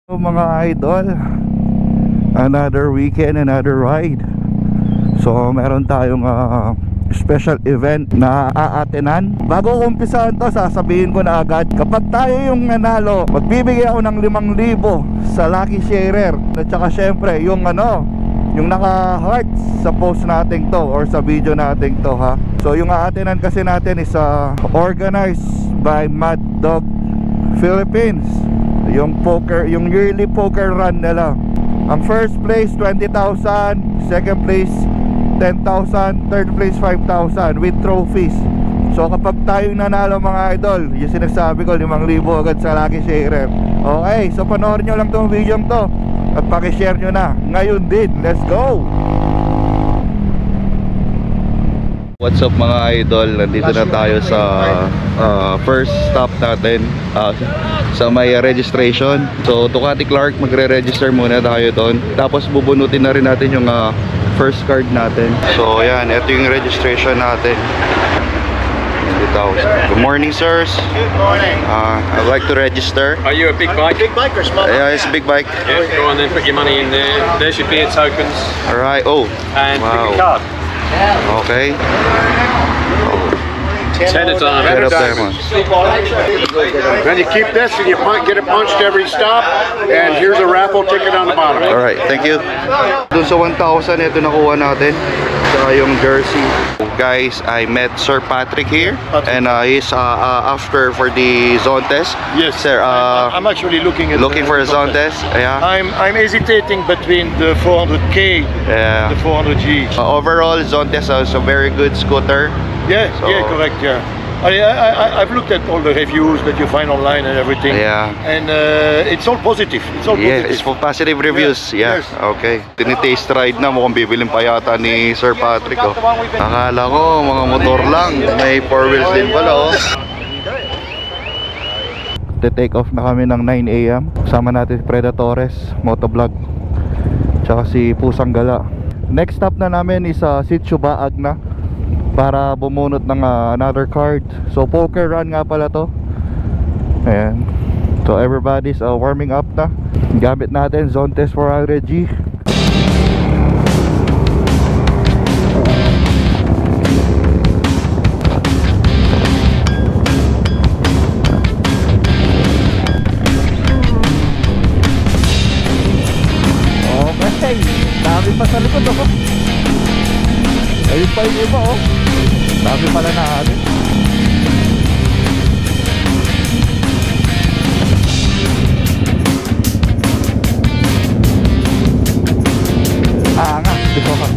Mga idol, another weekend, another ride. So meron tayong special event na aatenan. Bago ko umpisahan to, sasabihin ko na agad, kapag tayo yung nanalo, magbibigay ako ng 5,000 sa Lucky Sharer. At saka syempre yung yung naka-hearts sa post natin to or sa video natin to, ha. So yung aatenan kasi natin is organized by Mad Dog Philippines. Yung poker, yung yearly poker run nila. Ang first place 20,000, second place 10,000, third place 5,000 with trophies. So kapag tayo nanalo mga idol, yung sinasabi ko 5,000 agad sa Lucky Sharer. Okay, so panoorin nyo lang tong video to at pakishare nyo na ngayon din. Let's go! What's up mga idol, nandito na tayo sa first stop natin sa may registration. So Ducati Clark, magre-register muna tayo doon. Tapos bubunutin na rin natin yung first card natin. So ayan, ito yung registration natin. Good morning, sirs. Good morning. I'd like to register. Are you a big bike? Big bike or small? Yeah, it's a big bike. Yeah, go on then, put your money in there. There's your beer tokens. Alright, oh. And wow. pick a card. Okay. 10 of diamonds. 10 of diamonds. Then you keep this and you get it punched every stop. And here's a raffle ticket on the bottom. Alright, thank you. Doon sa 1,000, ito nakuha natin. Saka yung jersey. Guys, I met Sir Patrick here. And he's after for the zone test. Yes, sir. I'm actually looking for a zone test. Yeah. I'm hesitating between the 400K Yeah. and the 400G. Overall, zone test is a very good scooter. Yeah, So- yeah, correct, yeah. I've looked at all the reviews that you find online and everything. Yeah. And it's all positive. It's all Yeah, positive. it's for positive reviews. Yes, Yeah. yes. Okay. Tinitaste ride na, mukhang bibilin pa yata ni Sir Patrick, oh. Akala ko mga motor lang, may 4 wheels din pala, oh. Take off na kami ng 9 AM. Kasama natin si Predatores Motovlog, tsaka si Pusang Gala. Next stop na namin is Sitio Baag na, para bumunot ng another card. So poker run nga pala to. Ayan. So everybody's warming up na. Gamit natin zone test 400G. Okay, dami pa sa likod, oh. Ayun pa yung iba, oh. Dami pala na atin. Nga, dito ka.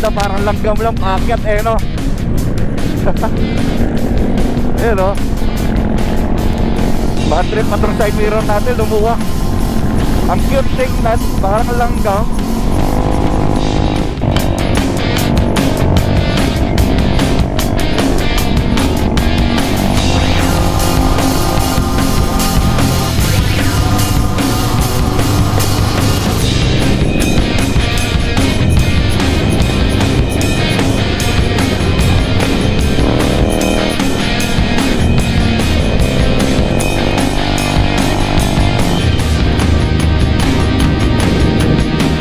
Parang langgam lang paakyat, eh, no? Eh, no? Bad trip matong side mirror natin, lumuwa. Ang cute tingnan, parang langgam.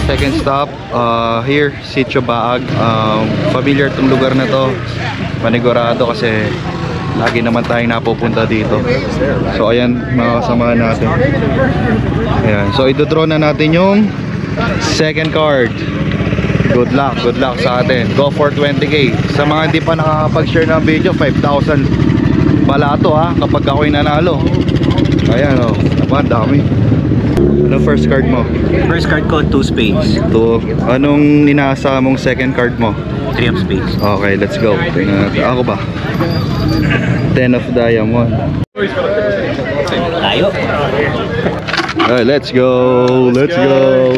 Second stop here, Sitio Baag. Familiar tong lugar na to, panigurado kasi lagi naman tayong napupunta dito. So ayan, mga kasamahan natin. Ayan. So idodraw na natin yung second card. Good luck sa atin. Go for 20K. Sa mga hindi pa nakakapag-share ng video, 5,000 pala to, ha, kapag ako'y nanalo. Ayan, oh, diba, dami. Ano first card mo? First card ko, 2 spades. To, anong inasa mong second card mo? 3 of spades. Okay, let's go. Tingnan natin. Ako ba? 10 of diamond. Tayo. Alright, let's go. Let's go.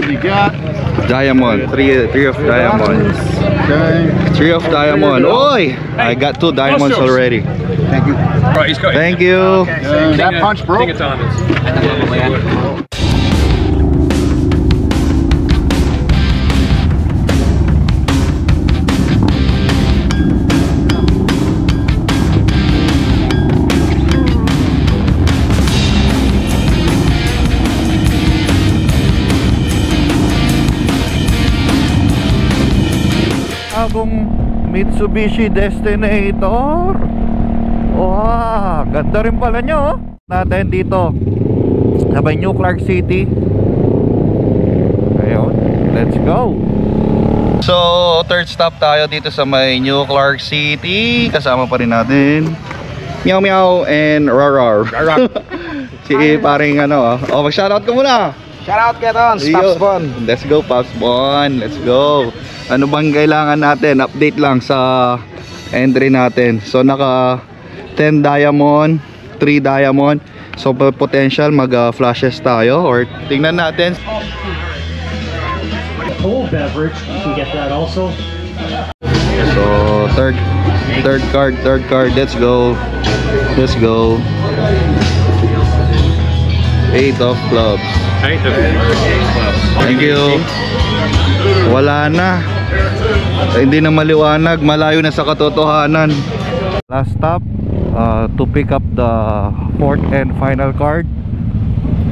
You got Diamond. 3 of diamond. 3 of diamond. Oi! I got 2 diamonds already. Thank you. Right, he's got it. Thank you. That punch broke. King of diamonds. Bagong Mitsubishi Destinator. Wow, ganda rin pala nyo. Natin dito sa may New Clark City. Ayun, let's go. So, third stop tayo dito sa may New Clark City. Kasama pa rin natin Meow Meow and Rarar. Si paring ano. Oh, mag-shoutout ka muna. Shoutout kaya Tons, Pops Bon. Let's go, Pops Bon. Let's go. Ano bang kailangan natin? Update lang sa entry natin. So naka 10 diamond, 3 diamond. So potential mag flashes tayo or tingnan natin. Cold beverage, you can get that also. So third card. Let's go. Let's go. 8 of clubs. 8 of clubs. Thank you. Wala na. Hindi na maliwanag, malayo na sa katotohanan. Last stop to pick up the 4th and final card.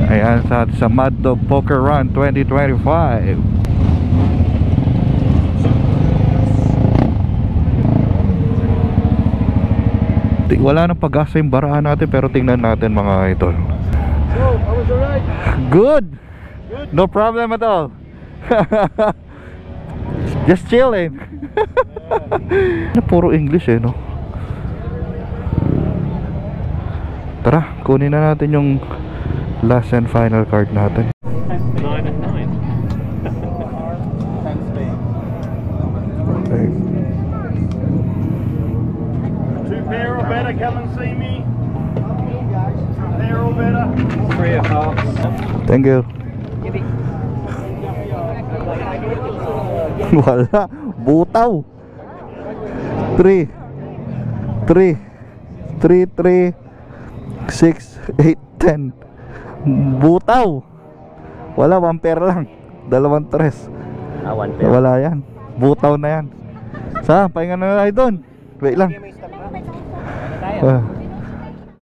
Ayan sa Mad Dog Poker Run 2025. Wala nang pag-asa yung barahan natin pero tingnan natin mga idol. Good. No problem at all. Just chilling. Puro English no. Tara, kunin na natin yung last and final card natin. 9 and 9. Okay. 2 pair or better, come and see me. Pair or better. 3 of hearts. Thank you. Wala, butaw. 3 6 8 10. Butaw. Wala, 1 pair lang. 2 3. 1 pair. Wala yan. Butaw na yan. Sa, pahinga na tayo doon. Wait lang.